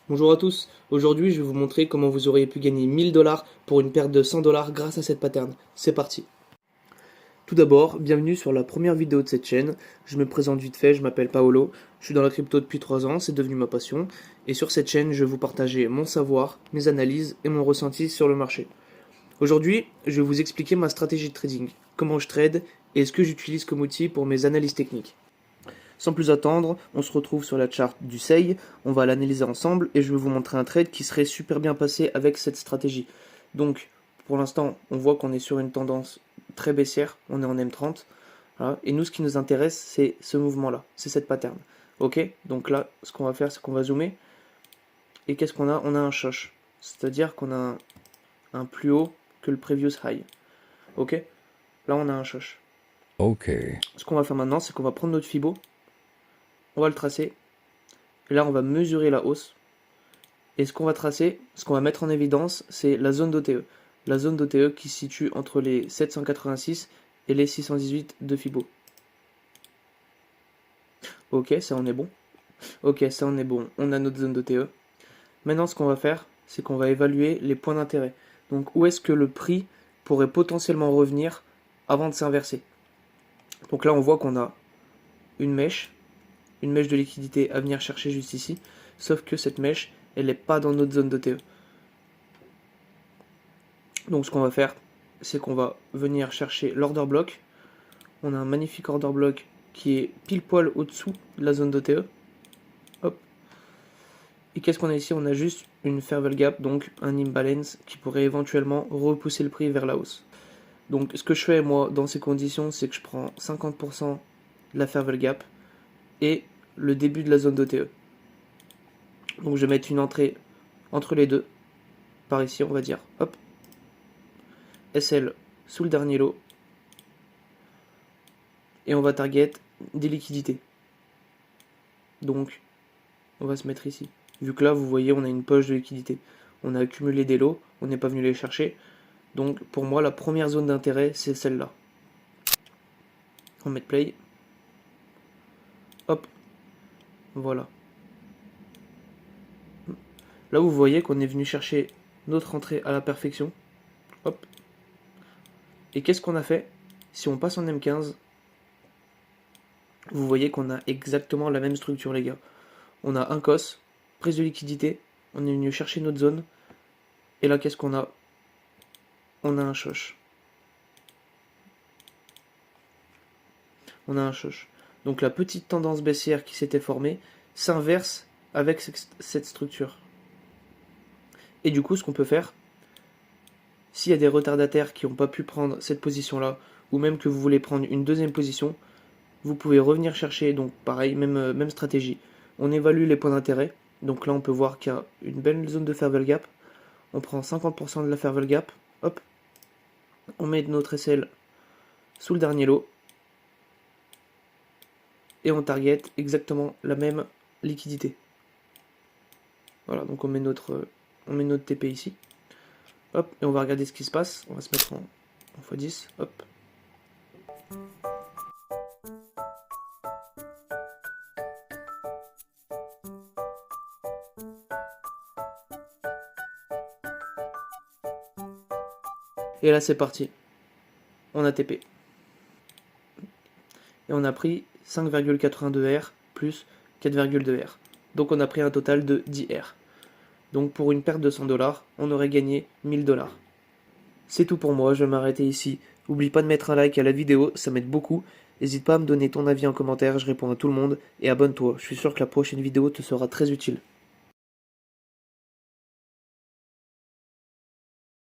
Bonjour à tous, aujourd'hui je vais vous montrer comment vous auriez pu gagner 1000 dollars pour une perte de 100 dollars grâce à cette pattern. C'est parti. Tout d'abord, bienvenue sur la première vidéo de cette chaîne. Je me présente vite fait, je m'appelle Paolo, je suis dans la crypto depuis 3 ans, c'est devenu ma passion. Et sur cette chaîne, je vais vous partager mon savoir, mes analyses et mon ressenti sur le marché. Aujourd'hui, je vais vous expliquer ma stratégie de trading, comment je trade et ce que j'utilise comme outil pour mes analyses techniques. Sans plus attendre, on se retrouve sur la charte du SEI, on va l'analyser ensemble et je vais vous montrer un trade qui serait super bien passé avec cette stratégie. Donc, pour l'instant, on voit qu'on est sur une tendance très baissière, on est en M30, voilà, et nous, ce qui nous intéresse, c'est ce mouvement-là, c'est cette pattern. Ok, donc là, ce qu'on va faire, c'est qu'on va zoomer, et qu'est-ce qu'on a? On a un shosh, c'est-à-dire qu'on a un plus haut que le previous high. Ok, là, on a un shosh. Ok. Ce qu'on va faire maintenant, c'est qu'on va prendre notre Fibo, on va le tracer, et là, on va mesurer la hausse. Et ce qu'on va tracer, ce qu'on va mettre en évidence, c'est la zone d'OTE. La zone d'OTE qui se situe entre les 786 et les 618 de Fibo. Ok, ça on est bon. Ok, ça on est bon. On a notre zone d'OTE. Maintenant, ce qu'on va faire, c'est qu'on va évaluer les points d'intérêt. Donc, où est-ce que le prix pourrait potentiellement revenir avant de s'inverser. Donc là, on voit qu'on a une mèche de liquidité à venir chercher juste ici. Sauf que cette mèche, elle n'est pas dans notre zone d'OTE. Donc ce qu'on va faire, c'est qu'on va venir chercher l'order block. On a un magnifique order block qui est pile poil au-dessous de la zone d'OTE. Hop. Et qu'est-ce qu'on a ici? On a juste une fair value gap, donc un imbalance qui pourrait éventuellement repousser le prix vers la hausse. Donc ce que je fais moi dans ces conditions, c'est que je prends 50% de la fair value gap et le début de la zone d'OTE. Donc je vais mettre une entrée entre les deux, par ici on va dire. Hop. SL sous le dernier lot. Et on va target des liquidités. Donc, on va se mettre ici. Vu que là, vous voyez, on a une poche de liquidité. On a accumulé des lots, on n'est pas venu les chercher. Donc, pour moi, la première zone d'intérêt, c'est celle-là. On met play. Hop. Voilà. Là, vous voyez qu'on est venu chercher notre entrée à la perfection. Hop. Et qu'est-ce qu'on a fait? Si on passe en M15, vous voyez qu'on a exactement la même structure, les gars. On a un COS, prise de liquidité, on est venu chercher notre zone, et là qu'est-ce qu'on a? On a un shosh. On a un shosh. Donc la petite tendance baissière qui s'était formée s'inverse avec cette structure. Et du coup, ce qu'on peut faire, s'il y a des retardataires qui n'ont pas pu prendre cette position-là, ou même que vous voulez prendre une deuxième position, vous pouvez revenir chercher, donc pareil, même stratégie. On évalue les points d'intérêt. Donc là, on peut voir qu'il y a une belle zone de fair value gap. On prend 50% de la fair value gap. Hop. On met notre SL sous le dernier lot. Et on target exactement la même liquidité. Voilà, donc on met notre TP ici. Hop, et on va regarder ce qui se passe. On va se mettre en x10. Hop. Et là, c'est parti. On a TP. Et on a pris 5,82 R plus 4,2 R. Donc on a pris un total de 10 R. Donc pour une perte de 100 dollars, on aurait gagné 1000 dollars. C'est tout pour moi, je vais m'arrêter ici. N'oublie pas de mettre un like à la vidéo, ça m'aide beaucoup. N'hésite pas à me donner ton avis en commentaire, je réponds à tout le monde. Et abonne-toi, je suis sûr que la prochaine vidéo te sera très utile.